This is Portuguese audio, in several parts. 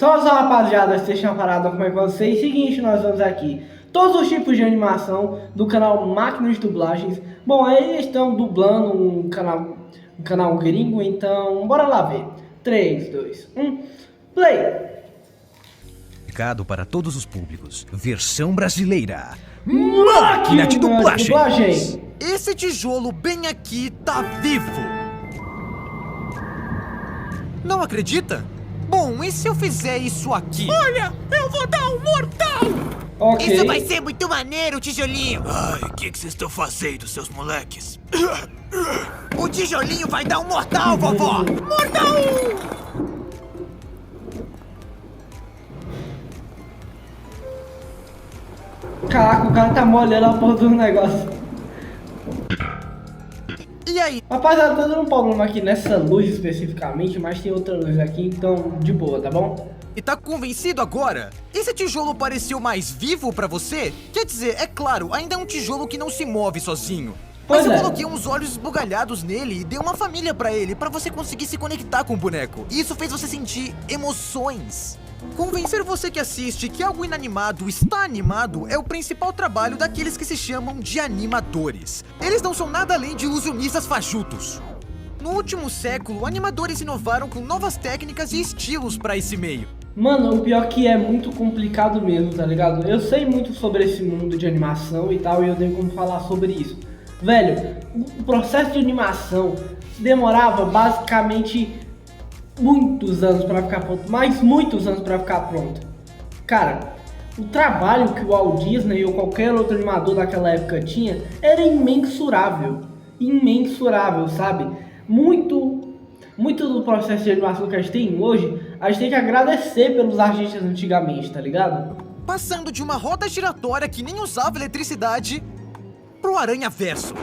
Salve, rapaziada, deixa parada como é que vocês? Seguinte, nós vamos aqui todos os tipos de animação do canal Máquinas de Dublagens. Bom, eles estão dublando um canal gringo, então bora lá ver. 3, 2, 1, play! Para todos os públicos, versão brasileira, Máquina de Dublagens. Esse tijolo bem aqui tá vivo. Não acredita? Bom, e se eu fizer isso aqui? Olha, eu vou dar um mortal! Ok. Isso vai ser muito maneiro, tijolinho! Ai, o que vocês estão fazendo, seus moleques? O tijolinho vai dar um mortal, vovó! Mortal! Caraca, o cara tá molhando a porra do negócio. E aí? Rapaziada, tá dando um problema aqui nessa luz especificamente, mas tem outra luz aqui, então de boa, tá bom? E tá convencido agora? Esse tijolo pareceu mais vivo pra você? Quer dizer, é claro, ainda é um tijolo que não se move sozinho. Pois Mas eu é. coloquei uns olhos esbugalhados nele e dei uma família pra ele, pra você conseguir se conectar com o boneco. E isso fez você sentir emoções. Convencer você que assiste que algo inanimado está animado é o principal trabalho daqueles que se chamam de animadores. Eles não são nada além de ilusionistas fajutos. No último século, animadores inovaram com novas técnicas e estilos para esse meio. Mano, o pior que é muito complicado mesmo, tá ligado? Eu sei muito sobre esse mundo de animação e tal, e eu tenho como falar sobre isso. Velho, o processo de animação demorava basicamente muitos anos pra ficar pronto, mas muitos anos pra ficar pronto. Cara, o trabalho que o Walt Disney ou qualquer outro animador daquela época tinha era imensurável. Imensurável, sabe? Muito do processo de animação que a gente tem hoje, a gente tem que agradecer pelos artistas antigamente, tá ligado? Passando de uma roda giratória que nem usava eletricidade pro Aranhaverso.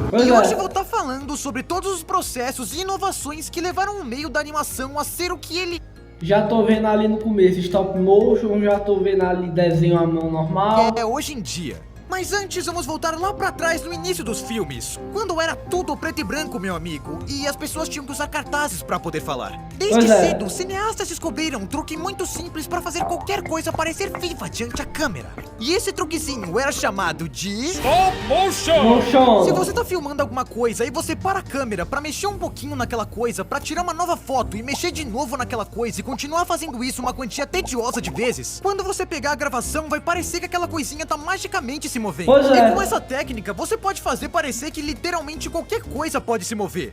Pois E é. hoje vou estar falando sobre todos os processos e inovações que levaram o meio da animação a ser o que ele Já tô vendo ali no começo stop motion, já tô vendo ali desenho à mão normal. é hoje em dia. Mas antes vamos voltar lá pra trás no início dos filmes, quando era tudo preto e branco, meu amigo, e as pessoas tinham que usar cartazes pra poder falar. Desde Pois é. cedo, cineastas descobriram um truque muito simples pra fazer qualquer coisa parecer viva diante a câmera. E esse truquezinho era chamado de... Stop motion! Motion. Se você tá filmando alguma coisa e você para a câmera pra mexer um pouquinho naquela coisa, pra tirar uma nova foto e mexer de novo naquela coisa e continuar fazendo isso uma quantia tediosa de vezes, quando você pegar a gravação vai parecer que aquela coisinha tá magicamente se movendo. Pois é. E com essa técnica você pode fazer parecer que literalmente qualquer coisa pode se mover.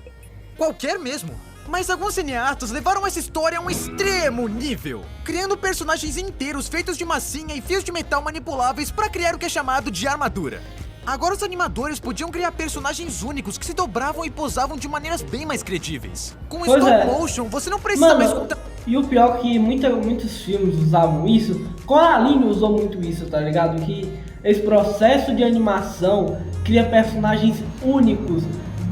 Qualquer mesmo. Mas alguns cineastas levaram essa história a um extremo nível, criando personagens inteiros feitos de massinha e fios de metal manipuláveis pra criar o que é chamado de armadura. Agora os animadores podiam criar personagens únicos que se dobravam e posavam de maneiras bem mais credíveis. Com Pois stop é. motion, você não precisa mais Mano, contar... e o pior é que muitos filmes usavam isso. Coraline usou muito isso, tá ligado? Que esse processo de animação cria personagens únicos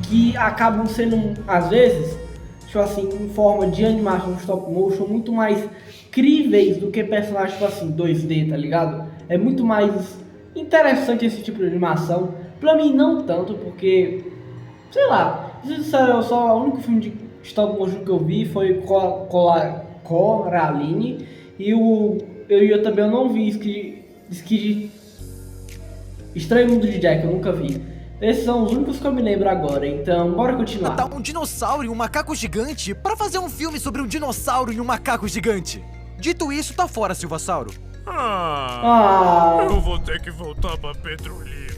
que acabam sendo, às vezes, tipo assim, em forma de animação stop motion, muito mais críveis do que personagens, tipo assim, 2D, tá ligado? É muito mais interessante esse tipo de animação. Pra mim, não tanto, porque, sei lá, só o único filme de stop motion que eu vi foi Coraline, e eu também não vi Estranho Mundo de Jack, eu nunca vi. Esses são os únicos que eu me lembro agora, então bora continuar. Tá um dinossauro e um macaco gigante pra fazer um filme sobre um dinossauro e um macaco gigante. Dito isso, tá fora, Silvassauro. Eu vou ter que voltar pra petrolífera.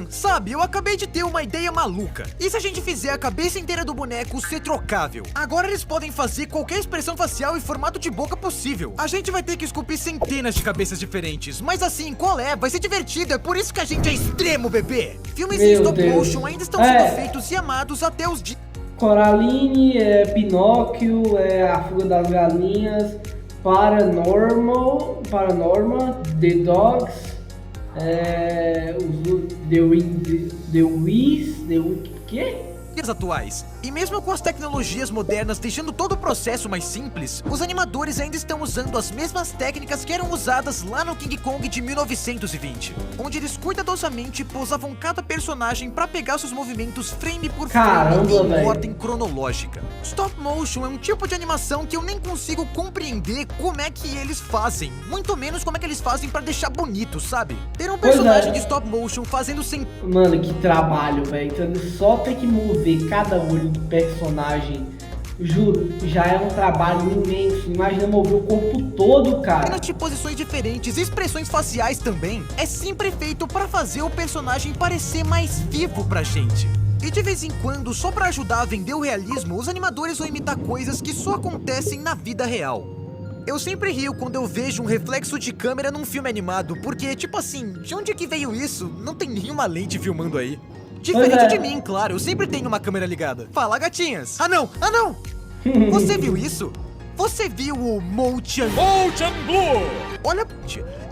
Sabe, eu acabei de ter uma ideia maluca. E se a gente fizer a cabeça inteira do boneco ser trocável? Agora eles podem fazer qualquer expressão facial e formato de boca possível. A gente vai ter que esculpir centenas de cabeças diferentes. Mas assim, qual é? Vai ser divertido, é por isso que a gente é extremo, bebê. Filmes em Meu stop Deus. motion ainda estão É. sendo feitos e amados até os dias. Coraline, Pinóquio, A Fuga das Galinhas, Paranormal, The Dogs, The Wiz, quê? atuais. E mesmo com as tecnologias modernas deixando todo o processo mais simples, os animadores ainda estão usando as mesmas técnicas que eram usadas lá no King Kong de 1920, onde eles cuidadosamente pousavam cada personagem para pegar seus movimentos frame por frame em ordem cronológica. Stop motion é um tipo de animação que eu nem consigo compreender como é que eles fazem, muito menos como é que eles fazem para deixar bonito, sabe? Ter um personagem de stop motion fazendo sem... Mano, que trabalho, velho. Então, só ter que mover cada olho do personagem, juro, já é um trabalho imenso. Imagina mover o corpo todo, cara. De posições diferentes, expressões faciais também, é sempre feito para fazer o personagem parecer mais vivo pra gente. E de vez em quando, só pra ajudar a vender o realismo, os animadores vão imitar coisas que só acontecem na vida real. Eu sempre rio quando eu vejo um reflexo de câmera num filme animado, porque, tipo assim, de onde que veio isso? Não tem nenhuma lente filmando aí. Diferente de mim, claro, eu sempre tenho uma câmera ligada. Fala, gatinhas! Ah não! Ah não! Você viu isso? Você viu o Motion Blue? Olha,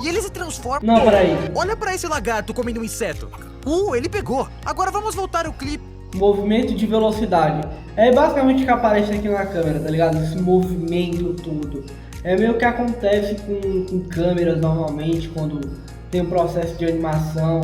e ele se transforma... Não, peraí. Olha pra esse lagarto comendo um inseto. Ele pegou. Agora vamos voltar ao clipe. Movimento de velocidade. É basicamente o que aparece aqui na câmera, tá ligado? Esse movimento todo. É meio que acontece com câmeras normalmente, quando tem um processo de animação,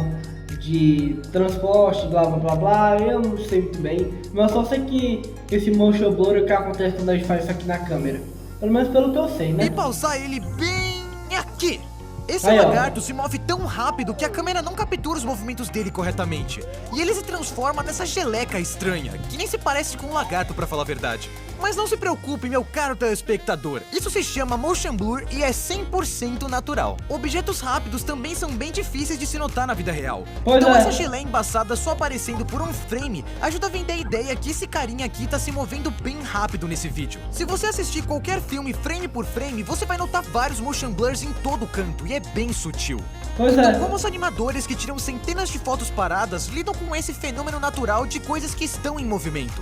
de transporte, blá blá blá blá, eu não sei muito bem, mas eu só sei que esse motion blur é o que acontece quando a gente faz isso aqui na câmera. Pelo menos pelo que eu sei, né? E pausar ele bem aqui. Esse aí, lagarto se move tão rápido que a câmera não captura os movimentos dele corretamente. E ele se transforma nessa geleca estranha, que nem se parece com um lagarto, pra falar a verdade. Mas não se preocupe, meu caro telespectador. Isso se chama motion blur e é 100% natural. Objetos rápidos também são bem difíceis de se notar na vida real. Então essa geleia embaçada só aparecendo por um frame ajuda a vender a ideia que esse carinha aqui tá se movendo bem rápido nesse vídeo. Se você assistir qualquer filme frame por frame, você vai notar vários motion blurs em todo canto e é bem sutil. Então, como os animadores que tiram centenas de fotos paradas lidam com esse fenômeno natural de coisas que estão em movimento?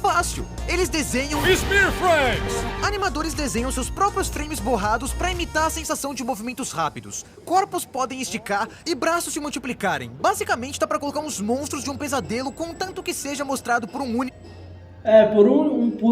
Fácil, eles desenham Smear frames! Animadores desenham seus próprios frames borrados para imitar a sensação de movimentos rápidos. Corpos podem esticar e braços se multiplicarem. Basicamente dá pra colocar uns monstros de um pesadelo, contanto que seja mostrado por um único... por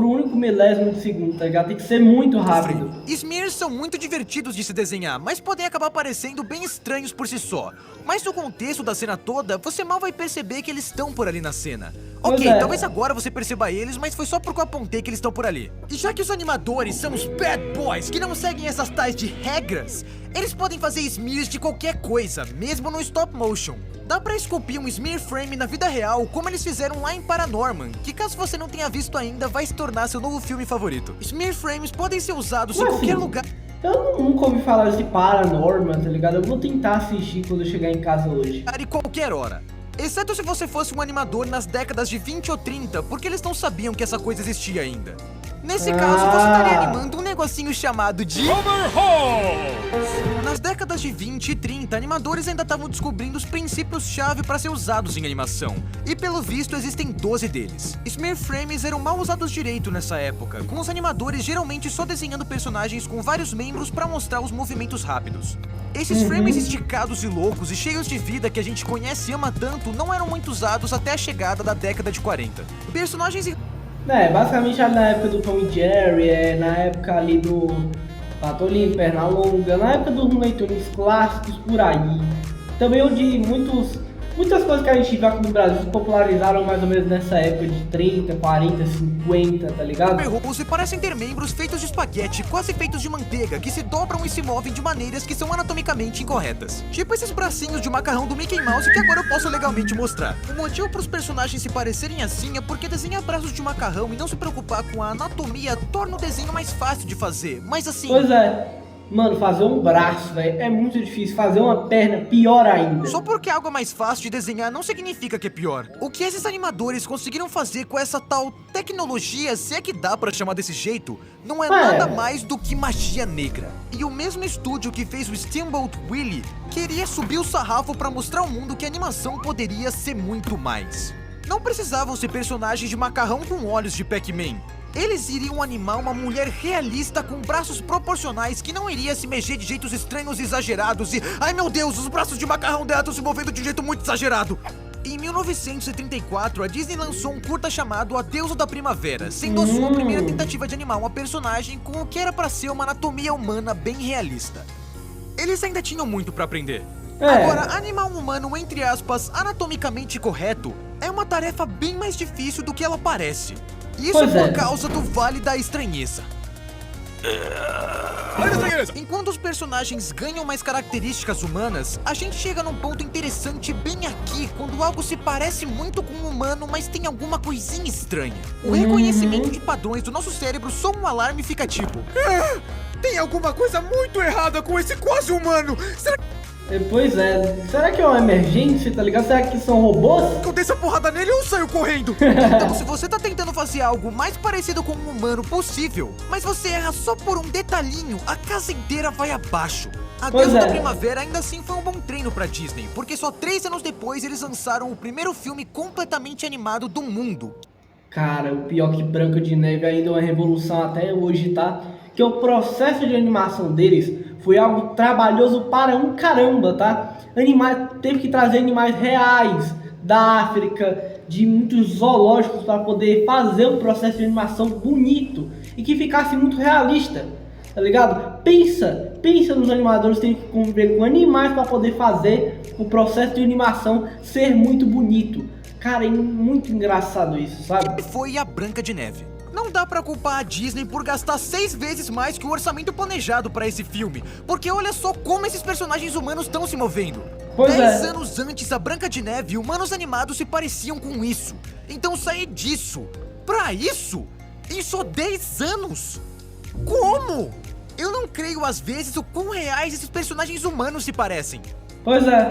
um único milésimo de segundo, tá ligado? Tem que ser muito rápido. Smears são muito divertidos de se desenhar, mas podem acabar parecendo bem estranhos por si só. Mas no contexto da cena toda, você mal vai perceber que eles estão por ali na cena. Ok, talvez agora você perceba eles, mas foi só porque eu apontei que eles estão por ali. E já que os animadores são os bad boys que não seguem essas tais de regras, eles podem fazer smears de qualquer coisa, mesmo no stop motion. Dá pra esculpir um smear frame na vida real, como eles fizeram lá em Paranorman, que caso você não tenha visto ainda, vai se tornar seu novo filme favorito. Smear frames podem ser usados em qualquer lugar. Eu nunca ouvi falar de Paranorman, tá ligado? Eu vou tentar assistir quando eu chegar em casa hoje. E qualquer hora. Exceto se você fosse um animador nas décadas de 20 ou 30, porque eles não sabiam que essa coisa existia ainda. Nesse caso, você estaria animando um negocinho chamado de... Nas décadas de 20 e 30, animadores ainda estavam descobrindo os princípios-chave para ser usados em animação. E pelo visto, existem 12 deles. Smear frames eram mal usados direito nessa época, com os animadores geralmente só desenhando personagens com vários membros para mostrar os movimentos rápidos. Esses frames esticados e loucos e cheios de vida que a gente conhece e ama tanto não eram muito usados até a chegada da década de 40. Personagens... basicamente ali na época do Tom e Jerry, na época ali do Patolino, Pernalonga, na época dos Looney Tunes clássicos por aí. Também onde muitas coisas que a gente viu aqui no Brasil se popularizaram mais ou menos nessa época de 30, 40, 50, tá ligado? Perros e parecem ter membros feitos de espaguete, quase feitos de manteiga, que se dobram e se movem de maneiras que são anatomicamente incorretas. Tipo esses bracinhos de macarrão do Mickey Mouse que agora eu posso legalmente mostrar. O motivo para os personagens se parecerem assim é porque desenhar braços de macarrão e não se preocupar com a anatomia torna o desenho mais fácil de fazer, mas assim... Pois é. Mano, fazer um braço, velho, é muito difícil. Fazer uma perna, pior ainda. Só porque algo é mais fácil de desenhar não significa que é pior. O que esses animadores conseguiram fazer com essa tal tecnologia, se é que dá pra chamar desse jeito, não é nada mais do que magia negra. E o mesmo estúdio que fez o Steamboat Willie queria subir o sarrafo pra mostrar ao mundo que a animação poderia ser muito mais. Não precisavam ser personagens de macarrão com olhos de Pac-Man. Eles iriam animar uma mulher realista com braços proporcionais que não iria se mexer de jeitos estranhos e exagerados e... Ai meu Deus, os braços de macarrão dela estão se movendo de um jeito muito exagerado! Em 1934, a Disney lançou um curta chamado A Deusa da Primavera, sendo a sua primeira tentativa de animar uma personagem com o que era pra ser uma anatomia humana bem realista. Eles ainda tinham muito pra aprender. Agora, animar um humano, entre aspas, anatomicamente correto, é uma tarefa bem mais difícil do que ela parece. Isso por causa do Vale da Estranheza. Enquanto os personagens ganham mais características humanas, a gente chega num ponto interessante bem aqui, quando algo se parece muito com um humano, mas tem alguma coisinha estranha. O reconhecimento de padrões do nosso cérebro soa um alarme e fica tipo: tem alguma coisa muito errada com esse quase humano. Pois é, será que é uma emergência, tá ligado? Será que são robôs? Eu dei essa porrada nele ou saio correndo? Então, se você tá tentando fazer algo mais parecido com um humano possível, mas você erra só por um detalhinho, a casa inteira vai abaixo. A Deusa da Primavera ainda assim foi um bom treino pra Disney, porque só 3 anos depois eles lançaram o primeiro filme completamente animado do mundo. Cara, o pior que Branca de Neve ainda é uma revolução até hoje, tá? Que o processo de animação deles foi algo trabalhoso para um caramba, tá? Teve que trazer animais reais da África, de muitos zoológicos, para poder fazer um processo de animação bonito e que ficasse muito realista, tá ligado? Pensa nos animadores tendo que conviver com animais para poder fazer o processo de animação ser muito bonito. Cara, é muito engraçado isso, sabe? E foi a Branca de Neve. Não dá pra culpar a Disney por gastar 6 vezes mais que o orçamento planejado pra esse filme, porque olha só como esses personagens humanos estão se movendo. 10 anos antes, a Branca de Neve e humanos animados se pareciam com isso. Então sair disso pra isso em só 10 anos? Como? Eu não creio às vezes o quão reais esses personagens humanos se parecem.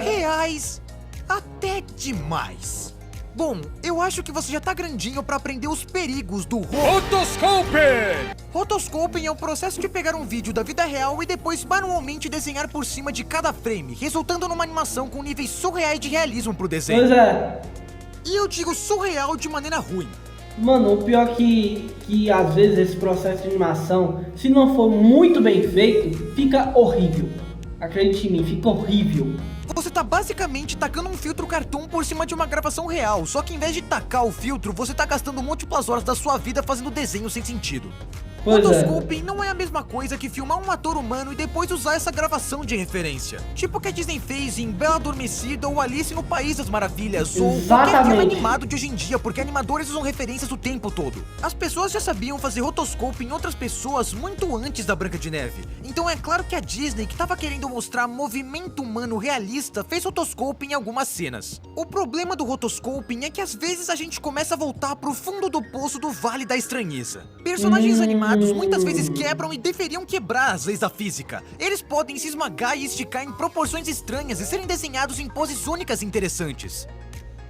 Reais até demais. Bom, eu acho que você já tá grandinho pra aprender os perigos do Rotoscoping! Rotoscoping é o processo de pegar um vídeo da vida real e depois manualmente desenhar por cima de cada frame, resultando numa animação com níveis surreais de realismo pro desenho. E eu digo surreal de maneira ruim. Mano, o pior que às vezes esse processo de animação, se não for muito bem feito, fica horrível. Acredite em mim, fica horrível. Você tá basicamente tacando um filtro cartoon por cima de uma gravação real, só que em vez de tacar o filtro, você tá gastando múltiplas horas da sua vida fazendo desenho sem sentido. Rotoscoping não é a mesma coisa que filmar um ator humano e depois usar essa gravação de referência. Tipo o que a Disney fez em Bela Adormecida ou Alice no País das Maravilhas, ou qualquer filme animado de hoje em dia, porque animadores usam referências o tempo todo. As pessoas já sabiam fazer rotoscoping em outras pessoas muito antes da Branca de Neve. Então é claro que a Disney, que tava querendo mostrar movimento humano realista, fez rotoscoping em algumas cenas. O problema do rotoscoping é que às vezes a gente começa a voltar pro fundo do poço do Vale da Estranheza. Personagens animados muitas vezes quebram e deveriam quebrar as leis da física. Eles podem se esmagar e esticar em proporções estranhas e serem desenhados em poses únicas e interessantes.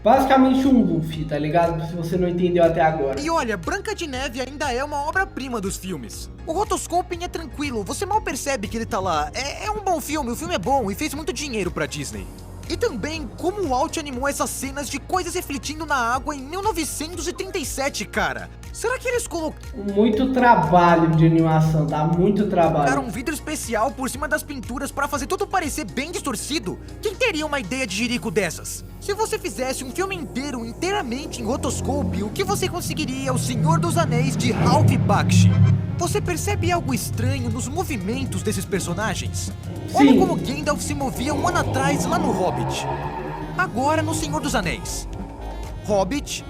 Basicamente um Luffy, tá ligado? Se você não entendeu até agora. E olha, Branca de Neve ainda é uma obra-prima dos filmes. O rotoscoping é tranquilo, você mal percebe que ele tá lá. É um bom filme, o filme é bom e fez muito dinheiro pra Disney. E também como o Walt animou essas cenas de coisas refletindo na água em 1937, cara. Será que eles colocaram... Muito trabalho de animação, dá muito trabalho. Colocaram um vidro especial por cima das pinturas pra fazer tudo parecer bem distorcido? Quem teria uma ideia de jirico dessas? Se você fizesse um filme inteiro inteiramente em rotoscope, o que você conseguiria é O Senhor dos Anéis de Ralph Bakshi. Você percebe algo estranho nos movimentos desses personagens? Olha como Gandalf se movia um ano atrás lá no Hobbit. Agora no Senhor dos Anéis. Hobbit,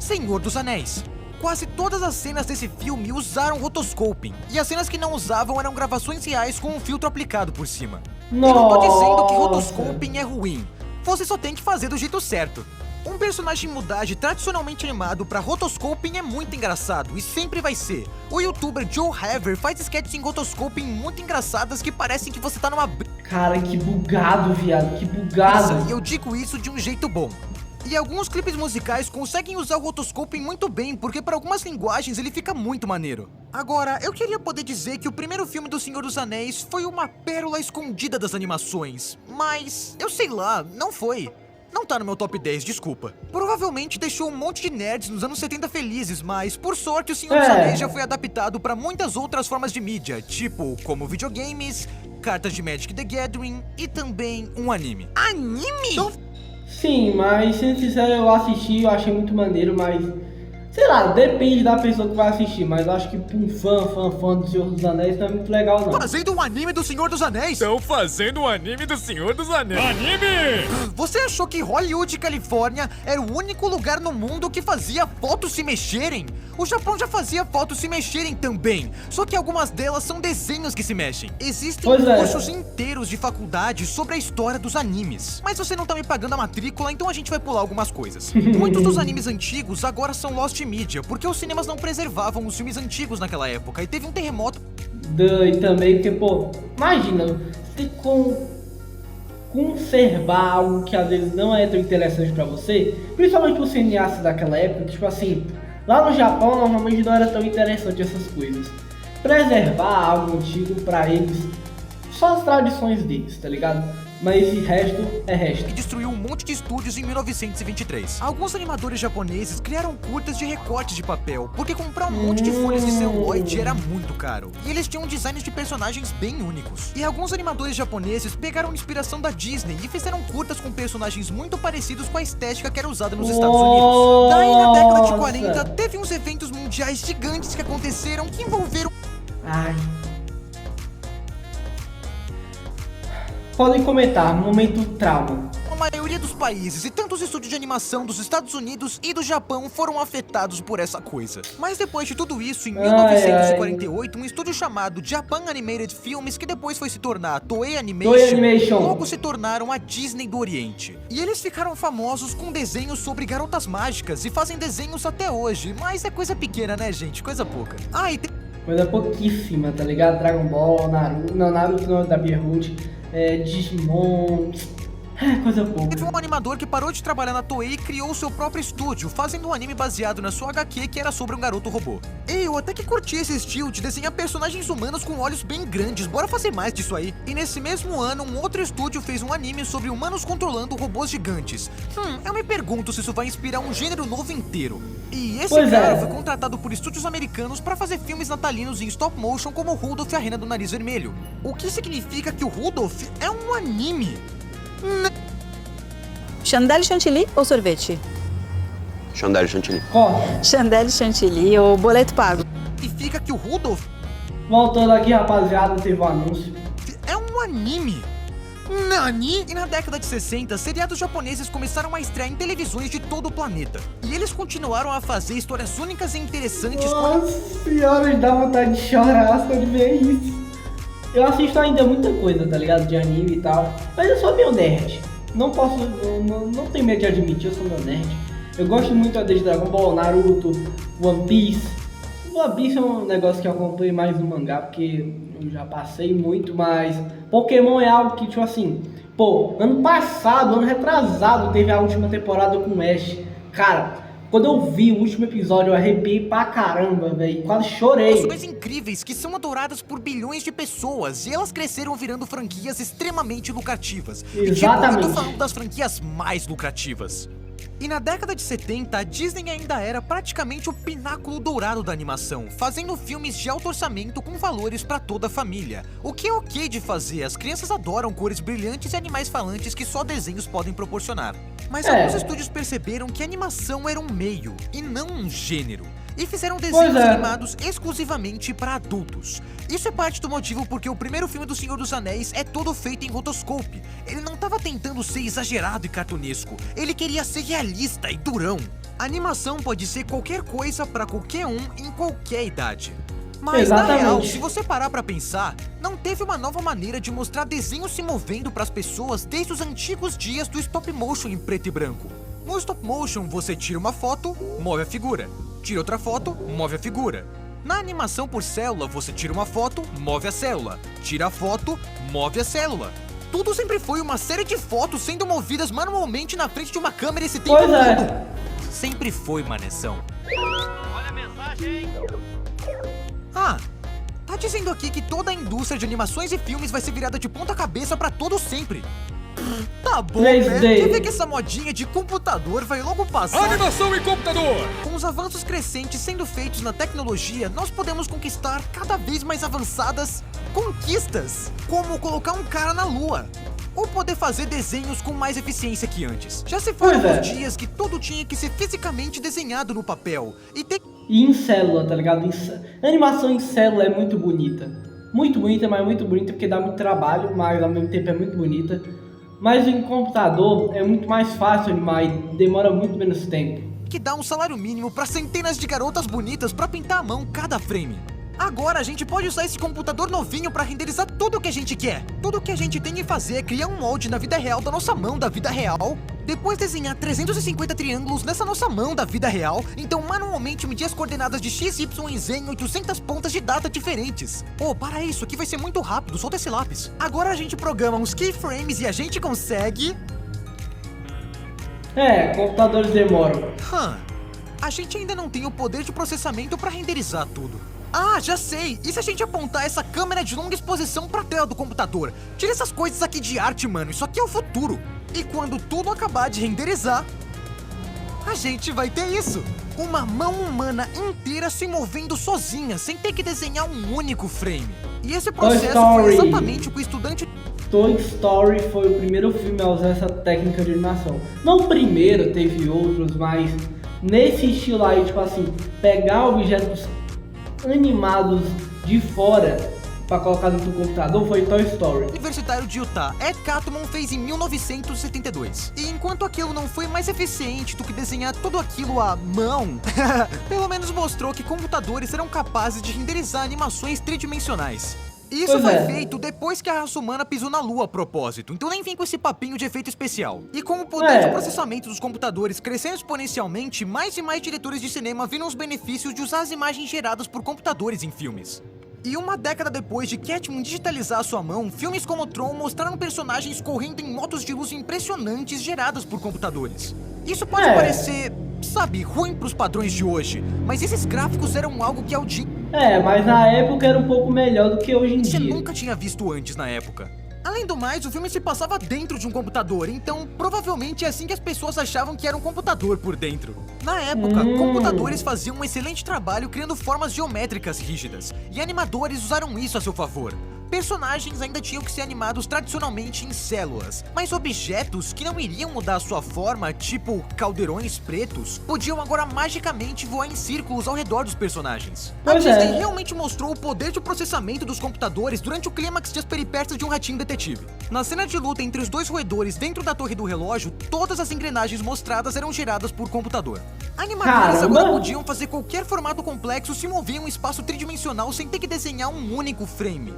Senhor dos Anéis. Quase todas as cenas desse filme usaram rotoscoping, e as cenas que não usavam eram gravações reais com um filtro aplicado por cima. Eu não tô dizendo que rotoscoping é ruim, você só tem que fazer do jeito certo. Um personagem mudage tradicionalmente animado pra rotoscoping é muito engraçado, e sempre vai ser. O youtuber Joe Haver faz sketches em rotoscoping muito engraçadas que parecem que você tá numa... Cara, que bugado, viado, que bugado. E eu digo isso de um jeito bom. E alguns clipes musicais conseguem usar o rotoscoping muito bem, porque para algumas linguagens ele fica muito maneiro. Agora, eu queria poder dizer que o primeiro filme do Senhor dos Anéis foi uma pérola escondida das animações, mas eu sei lá, não foi. Não tá no meu top 10, desculpa. Provavelmente deixou um monte de nerds nos anos 70 felizes, mas por sorte o Senhor dos Anéis já foi adaptado para muitas outras formas de mídia, tipo como videogames, cartas de Magic the Gathering e também um anime. Anime? Sim, mas sendo sincero, eu assisti, eu achei muito maneiro, mas sei lá, depende da pessoa que vai assistir, mas eu acho que pra um fã do Senhor dos Anéis não é muito legal não. Fazendo um anime do Senhor dos Anéis? Estão fazendo um anime do Senhor dos Anéis. Anime! Você achou que Hollywood, Califórnia, era o único lugar no mundo que fazia fotos se mexerem? O Japão já fazia fotos se mexerem também, só que algumas delas são desenhos que se mexem. Existem cursos inteiros de faculdade sobre a história dos animes. Mas você não tá me pagando a matrícula, então a gente vai pular algumas coisas. Muitos dos animes antigos agora são lost media, porque os cinemas não preservavam os filmes antigos naquela época e teve um terremoto. E também porque, pô, imagina, você conservar algo que às vezes não é tão interessante pra você, principalmente os cineastas daquela época, tipo assim, lá no Japão normalmente não era tão interessante essas coisas. Preservar algo antigo pra eles, só as tradições deles, tá ligado? Mas o resto é resto. E destruiu um monte de estúdios em 1923. Alguns animadores japoneses criaram curtas de recortes de papel, porque comprar um monte de folhas de celuloide era muito caro. E eles tinham designs de personagens bem únicos. E alguns animadores japoneses pegaram inspiração da Disney e fizeram curtas com personagens muito parecidos com a estética que era usada nos Estados Unidos. Daí, na década de 40, teve uns eventos mundiais gigantes que aconteceram que envolveram... Ai... Podem comentar, momento trauma. A maioria dos países e tantos estúdios de animação dos Estados Unidos e do Japão foram afetados por essa coisa. Mas depois de tudo isso, em 1948, um estúdio chamado Japan Animated Films, que depois foi se tornar a Toei Animation, logo se tornaram a Disney do Oriente. E eles ficaram famosos com desenhos sobre garotas mágicas e fazem desenhos até hoje, mas é coisa pequena, né, gente? Coisa pouca. Ah, e tem... Coisa pouquíssima, tá ligado? Dragon Ball, Naruto não é da Berhood. Digimon, coisa pouca. Teve um animador que parou de trabalhar na Toei e criou seu próprio estúdio, fazendo um anime baseado na sua HQ que era sobre um garoto robô. Eu até que curti esse estilo de desenhar personagens humanos com olhos bem grandes, bora fazer mais disso aí. E nesse mesmo ano, um outro estúdio fez um anime sobre humanos controlando robôs gigantes. Eu me pergunto se isso vai inspirar um gênero novo inteiro. E esse cara foi contratado por estúdios americanos para fazer filmes natalinos em stop motion como Rudolph e a Rena do Nariz Vermelho. O que significa que o Rudolph é um anime. Chandelle chantilly ou sorvete? Chandelle chantilly. Chandelle chantilly ou boleto pago? Significa que o Rudolph... Voltando aqui, rapaziada, teve um anúncio. É um anime. Nani? E na década de 60, seriados japoneses começaram a estrear em televisões de todo o planeta. E eles continuaram a fazer histórias únicas e interessantes. Nossa senhora, dá vontade de chorar só de ver isso. Eu assisto ainda muita coisa, tá ligado? De anime e tal. Mas eu sou meio nerd. Não posso, não tenho medo de admitir, eu sou meu nerd. Eu gosto muito de Dragon Ball, Naruto, One Piece. One Piece é um negócio que eu acompanho mais no mangá, porque eu já passei muito, mas Pokémon é algo que, tipo assim, pô, ano passado, ano retrasado, teve a última temporada com o Ash. Cara, quando eu vi o último episódio, eu arrepiei pra caramba, velho, quase chorei. Coisas incríveis que são adoradas por bilhões de pessoas e elas cresceram virando franquias extremamente lucrativas. Exatamente. E tipo, eu tô falando das franquias mais lucrativas. E na década de 70, a Disney ainda era praticamente o pináculo dourado da animação, fazendo filmes de alto orçamento com valores pra toda a família. O que é ok de fazer, as crianças adoram cores brilhantes e animais falantes que só desenhos podem proporcionar. Mas alguns estúdios perceberam que a animação era um meio, e não um gênero. E fizeram desenhos animados exclusivamente para adultos. Isso é parte do motivo porque o primeiro filme do Senhor dos Anéis é todo feito em rotoscope. Ele não estava tentando ser exagerado e cartunesco, ele queria ser realista e durão. A animação pode ser qualquer coisa para qualquer um em qualquer idade. Mas na real, se você parar pra pensar, não teve uma nova maneira de mostrar desenhos se movendo pras pessoas desde os antigos dias do stop motion em preto e branco. No stop motion, você tira uma foto, move a figura. Tira outra foto, move a figura. Na animação por célula, você tira uma foto, move a célula. Tira a foto, move a célula. Tudo sempre foi uma série de fotos sendo movidas manualmente na frente de uma câmera esse tempo todo. Sempre foi, maneção. Olha a mensagem. Tá dizendo aqui que toda a indústria de animações e filmes vai ser virada de ponta cabeça pra todo sempre. Tá bom, né? Quer ver que essa modinha de computador vai logo passar? Animação em computador! Com os avanços crescentes sendo feitos na tecnologia, nós podemos conquistar cada vez mais avançadas conquistas, como colocar um cara na lua. ou poder fazer desenhos com mais eficiência que antes. Já se foram Pois é. os dias que tudo tinha que ser fisicamente desenhado no papel e ter E em célula, tá ligado? A animação em célula é muito bonita. Muito bonita, mas muito bonita porque dá muito trabalho, mas ao mesmo tempo é muito bonita. Mas em computador é muito mais fácil animar e demora muito menos tempo. que dar um salário mínimo pra centenas de garotas bonitas pra pintar à mão cada frame. Agora a gente pode usar esse computador novinho pra renderizar tudo o que a gente quer. Tudo o que a gente tem que fazer é criar um molde na vida real da nossa mão da vida real, depois desenhar 350 triângulos nessa nossa mão da vida real, então manualmente medir as coordenadas de x, y e z em 800 pontas de data diferentes. Oh, para isso, aqui vai ser muito rápido, solta esse lápis. Agora a gente programa uns keyframes e a gente consegue... Computadores demoram. A gente ainda não tem o poder de processamento pra renderizar tudo. Ah, já sei! E se a gente apontar essa câmera de longa exposição pra tela do computador? Tira essas coisas aqui de arte, mano. Isso aqui é o futuro. E quando tudo acabar de renderizar, a gente vai ter isso. Uma mão humana inteira se movendo sozinha, sem ter que desenhar um único frame. E esse processo foi exatamente o que o estudante... Toy Story foi o primeiro filme a usar essa técnica de animação. Não o primeiro, teve outros, mas nesse estilo aí, tipo assim, pegar objetos animados de fora pra colocar dentro do computador foi Toy Story. Universitário de Utah, Ed Catmull fez em 1972. E enquanto aquilo não foi mais eficiente do que desenhar tudo aquilo à mão, pelo menos mostrou que computadores eram capazes de renderizar animações tridimensionais. E isso foi feito depois que a raça humana pisou na Lua a propósito, então nem vem com esse papinho de efeito especial. E com o poder de processamento dos computadores crescendo exponencialmente, mais e mais diretores de cinema viram os benefícios de usar as imagens geradas por computadores em filmes. E uma década depois de Catmull digitalizar a sua mão, filmes como Tron mostraram personagens correndo em motos de luz impressionantes geradas por computadores. Isso pode parecer, sabe, ruim pros padrões de hoje, mas esses gráficos eram algo que ao dia... mas na época era um pouco melhor do que hoje em dia. Você nunca tinha visto antes na época. Além do mais, o filme se passava dentro de um computador, então provavelmente é assim que as pessoas achavam que era um computador por dentro. Na época, computadores faziam um excelente trabalho criando formas geométricas rígidas, e animadores usaram isso a seu favor. Personagens ainda tinham que ser animados tradicionalmente em células, mas objetos que não iriam mudar sua forma, tipo caldeirões pretos, podiam agora magicamente voar em círculos ao redor dos personagens. A Disney realmente mostrou o poder de processamento dos computadores durante o clímax de As Peripécias de um Ratinho Detetive. Na cena de luta entre os dois roedores dentro da torre do relógio, todas as engrenagens mostradas eram geradas por computador. Animadores agora podiam fazer qualquer formato complexo se mover em um espaço tridimensional sem ter que desenhar um único frame.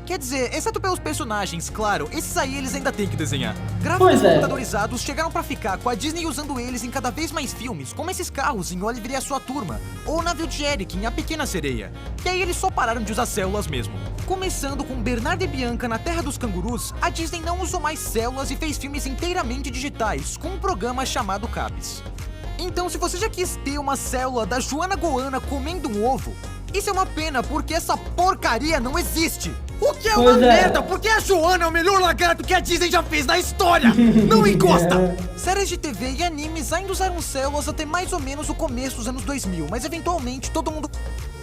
Quer dizer, exceto pelos personagens, claro, esses aí eles ainda têm que desenhar. Gráficos computadorizados chegaram pra ficar, com a Disney usando eles em cada vez mais filmes, como esses carros em Oliver e a Sua Turma, ou o navio de Eric em A Pequena Sereia. E aí eles só pararam de usar células mesmo. Começando com Bernardo e Bianca na Terra dos Cangurus, a Disney não usou mais células e fez filmes inteiramente digitais, com um programa chamado CAPS. Então, se você já quis ter uma célula da Joana Goana comendo um ovo, isso é uma pena, porque essa porcaria não existe. O que é uma merda, porque a Joana é o melhor lagarto que a Disney já fez na história. Não encosta! Séries de TV e animes ainda usaram células até mais ou menos o começo dos anos 2000, mas eventualmente todo mundo...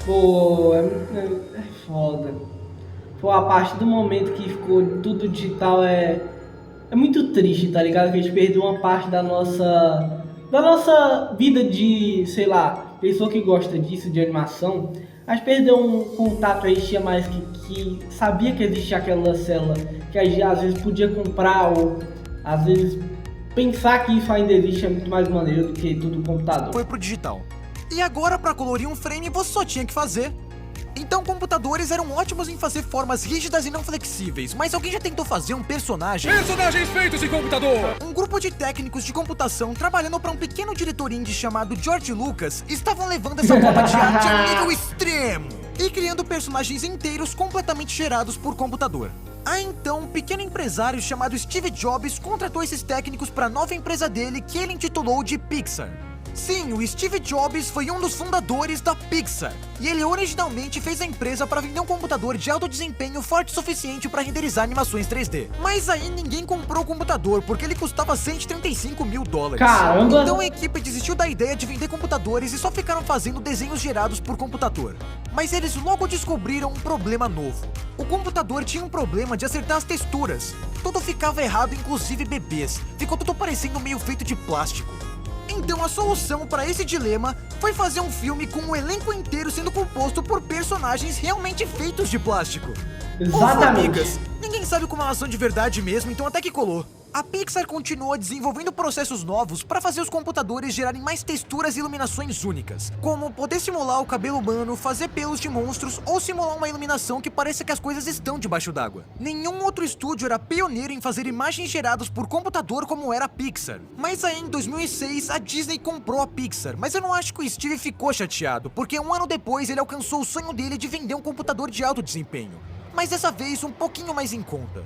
Pô, é foda. Pô, a partir do momento que ficou tudo digital é muito triste, tá ligado? Que a gente perdeu uma parte da nossa vida de, sei lá, pessoa que gosta disso, de animação. A gente perdeu um contato, a gente tinha mais que sabia que existia aquela célula, que a gente às vezes podia comprar, ou às vezes pensar que isso ainda existe é muito mais maneiro do que tudo computador. Foi pro digital. E agora, pra colorir um frame, você só tinha que fazer. Então, computadores eram ótimos em fazer formas rígidas e não flexíveis, mas alguém já tentou fazer um personagem? Personagens feitos em computador! Um grupo de técnicos de computação trabalhando para um pequeno diretor indie chamado George Lucas estavam levando essa forma de arte a um nível extremo e criando personagens inteiros completamente gerados por computador. Então, um pequeno empresário chamado Steve Jobs contratou esses técnicos para a nova empresa dele, que ele intitulou de Pixar. Sim, o Steve Jobs foi um dos fundadores da Pixar. E ele originalmente fez a empresa para vender um computador de alto desempenho forte o suficiente para renderizar animações 3D. Mas aí ninguém comprou o computador, porque ele custava $135 mil. Caramba! Então a equipe desistiu da ideia de vender computadores e só ficaram fazendo desenhos gerados por computador. Mas eles logo descobriram um problema novo. O computador tinha um problema de acertar as texturas. Tudo ficava errado, inclusive bebês. Ficou tudo parecendo meio feito de plástico. Então a solução para esse dilema foi fazer um filme com o elenco inteiro sendo composto por personagens realmente feitos de plástico. Exatamente. Ninguém sabe como elas são de verdade mesmo, então até que colou. A Pixar continuou desenvolvendo processos novos para fazer os computadores gerarem mais texturas e iluminações únicas, como poder simular o cabelo humano, fazer pelos de monstros ou simular uma iluminação que pareça que as coisas estão debaixo d'água. Nenhum outro estúdio era pioneiro em fazer imagens geradas por computador como era a Pixar. Mas aí em 2006 a Disney comprou a Pixar, mas eu não acho que o Steve ficou chateado, porque um ano depois ele alcançou o sonho dele de vender um computador de alto desempenho. Mas dessa vez um pouquinho mais em conta.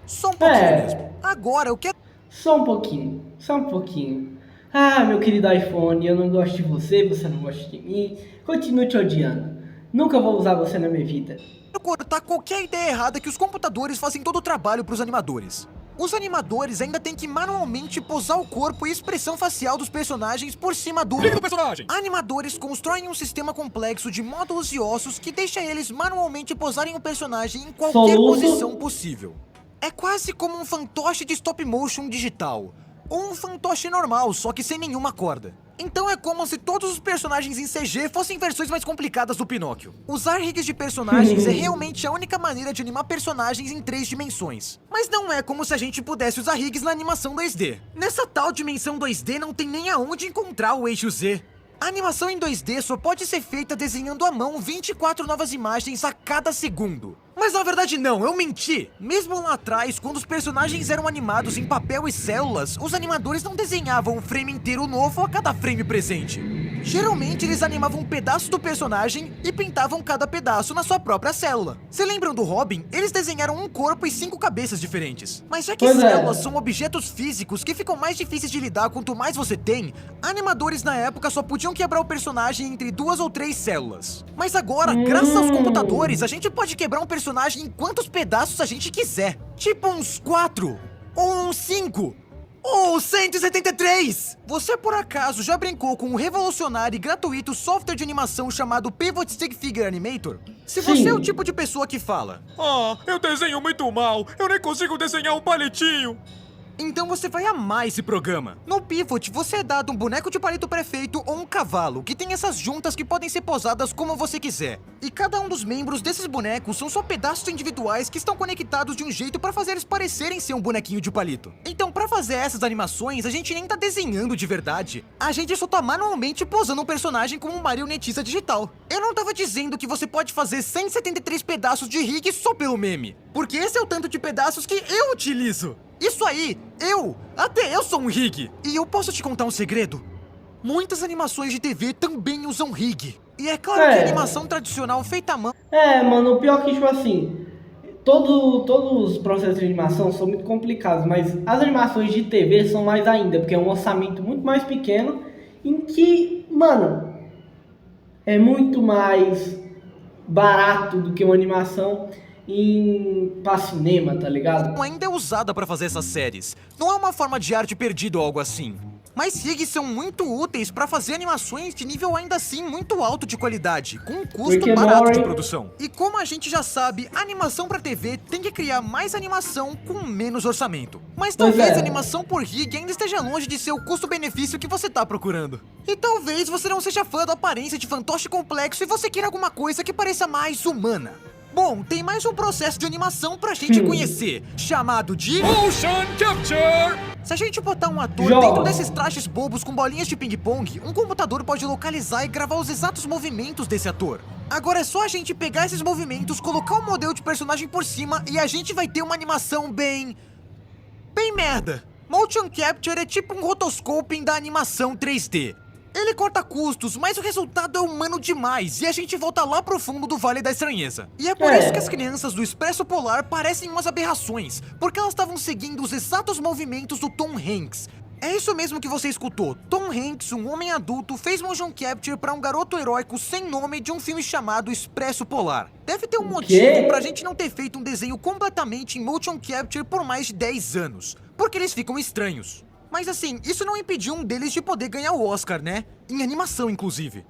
Só um pouquinho mesmo. Agora eu quero... Só um pouquinho. Ah, meu querido iPhone, eu não gosto de você, você não gosta de mim. Continuo te odiando. Nunca vou usar você na minha vida. cortar qualquer ideia errada que os computadores fazem todo o trabalho para os animadores. Os animadores ainda têm que manualmente posar o corpo e expressão facial dos personagens por cima do personagem. Animadores constroem um sistema complexo de módulos e ossos que deixa eles manualmente posarem o personagem em qualquer posição possível. É quase como um fantoche de stop motion digital, ou um fantoche normal, só que sem nenhuma corda. Então é como se todos os personagens em CG fossem versões mais complicadas do Pinóquio. Usar rigs de personagens é realmente a única maneira de animar personagens em 3 dimensões. Mas não é como se a gente pudesse usar rigs na animação 2D. Nessa tal dimensão 2D não tem nem aonde encontrar o eixo Z. A animação em 2D só pode ser feita desenhando à mão 24 novas imagens a cada segundo. Mas na verdade não, eu menti! Mesmo lá atrás, quando os personagens eram animados em papel e células, os animadores não desenhavam um frame inteiro novo a cada frame presente. Geralmente eles animavam um pedaço do personagem e pintavam cada pedaço na sua própria célula. Se lembram do Robin? Eles desenharam um corpo e 5 cabeças diferentes. Mas já que células são objetos físicos que ficam mais difíceis de lidar quanto mais você tem, animadores na época só podiam quebrar o personagem entre 2 ou 3 células. Mas agora, graças aos computadores, a gente pode quebrar um personagem em quantos pedaços a gente quiser. Tipo uns 4, ou uns 5, ou 173! Você por acaso já brincou com um revolucionário e gratuito software de animação chamado Pivot Stick Figure Animator? Se você é o tipo de pessoa que fala: "Ah, eu desenho muito mal, eu nem consigo desenhar um palitinho", então você vai amar esse programa. No Pivot, você é dado um boneco de palito pré-feito ou um cavalo, que tem essas juntas que podem ser posadas como você quiser. E cada um dos membros desses bonecos são só pedaços individuais que estão conectados de um jeito para fazer eles parecerem ser um bonequinho de palito. Então, para fazer essas animações, a gente nem tá desenhando de verdade. A gente só tá manualmente posando um personagem como um marionetista digital. Eu não tava dizendo que você pode fazer 173 pedaços de rig só pelo meme, porque esse é o tanto de pedaços que eu utilizo. Isso aí, até eu sou um rig. E eu posso te contar um segredo? Muitas animações de TV também usam rig. E é claro que a animação tradicional feita à mão... mano, o pior é que, tipo assim, todos os processos de animação são muito complicados, mas as animações de TV são mais ainda, porque é um orçamento muito mais pequeno, em que, mano, é muito mais barato do que uma animação pra cinema, tá ligado? Ainda é usada pra fazer essas séries. Não é uma forma de arte perdida ou algo assim. Mas rigs são muito úteis pra fazer animações de nível ainda assim muito alto de qualidade, com um custo barato de produção. E como a gente já sabe, a animação pra TV tem que criar mais animação com menos orçamento. Mas talvez a animação por rig ainda esteja longe de ser o custo-benefício que você tá procurando. E talvez você não seja fã da aparência de fantoche complexo e você queira alguma coisa que pareça mais humana. Bom, tem mais um processo de animação pra gente conhecer, chamado de Motion Capture! Se a gente botar um ator dentro desses trajes bobos com bolinhas de ping-pong, um computador pode localizar e gravar os exatos movimentos desse ator. Agora é só a gente pegar esses movimentos, colocar um modelo de personagem por cima e a gente vai ter uma animação bem merda. Motion Capture é tipo um rotoscoping da animação 3D. Ele corta custos, mas o resultado é humano demais e a gente volta lá pro fundo do Vale da Estranheza. E é por isso que as crianças do Expresso Polar parecem umas aberrações, porque elas estavam seguindo os exatos movimentos do Tom Hanks. É isso mesmo que você escutou. Tom Hanks, um homem adulto, fez motion capture para um garoto heróico sem nome de um filme chamado Expresso Polar. Deve ter um motivo pra gente não ter feito um desenho completamente em motion capture por mais de 10 anos. Porque eles ficam estranhos. Mas assim, isso não impediu um deles de poder ganhar o Oscar, né? Em animação, inclusive.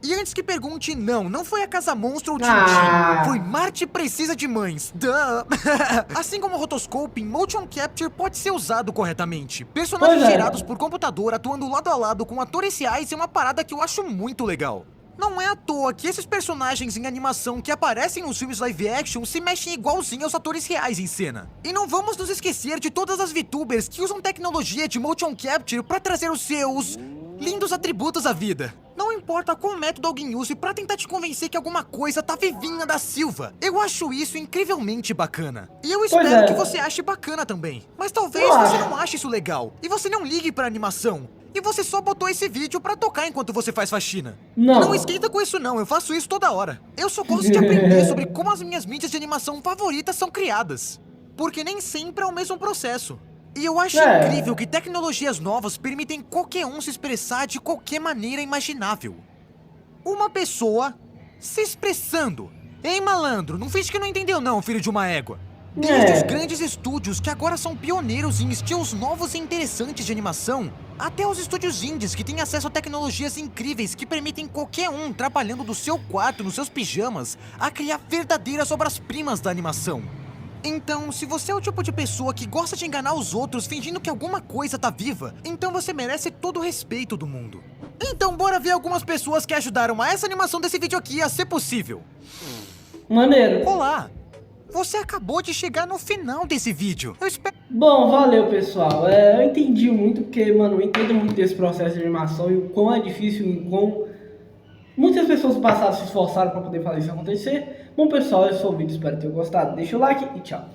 E antes que pergunte, não foi a Casa Monstro ou Tintin, foi Marte Precisa de Mães. Duh! Assim como o rotoscoping, motion capture pode ser usado corretamente. Personagens gerados por computador atuando lado a lado com atores reais é uma parada que eu acho muito legal. Não é à toa que esses personagens em animação que aparecem nos filmes live action se mexem igualzinho aos atores reais em cena. E não vamos nos esquecer de todas as VTubers que usam tecnologia de motion capture para trazer os seus lindos atributos à vida. Não importa qual método alguém use pra tentar te convencer que alguma coisa tá vivinha da Silva. Eu acho isso incrivelmente bacana. E eu espero que você ache bacana também. Mas talvez você não ache isso legal. E você não ligue pra animação. E você só botou esse vídeo pra tocar enquanto você faz faxina. Não esquenta com isso não, eu faço isso toda hora. Eu só gosto de aprender sobre como as minhas mídias de animação favoritas são criadas. Porque nem sempre é o mesmo processo. E eu acho incrível que tecnologias novas permitem qualquer um se expressar de qualquer maneira imaginável. Uma pessoa se expressando. Ei, malandro, não finge que não entendeu não, filho de uma égua. Desde os grandes estúdios que agora são pioneiros em estilos novos e interessantes de animação, até os estúdios indies que têm acesso a tecnologias incríveis que permitem qualquer um, trabalhando do seu quarto, nos seus pijamas, a criar verdadeiras obras-primas da animação. Então, se você é o tipo de pessoa que gosta de enganar os outros fingindo que alguma coisa tá viva, então você merece todo o respeito do mundo. Então bora ver algumas pessoas que ajudaram a essa animação desse vídeo aqui a ser possível. Maneiro. Olá! Você acabou de chegar no final desse vídeo. Eu espero... Bom, valeu, pessoal. Eu entendi muito, porque, mano, eu entendo muito desse processo de animação e o quão é difícil e o quão muitas pessoas do passado se esforçaram para poder fazer isso acontecer. Bom, pessoal, esse foi o vídeo, espero ter gostado. Deixa o like e tchau.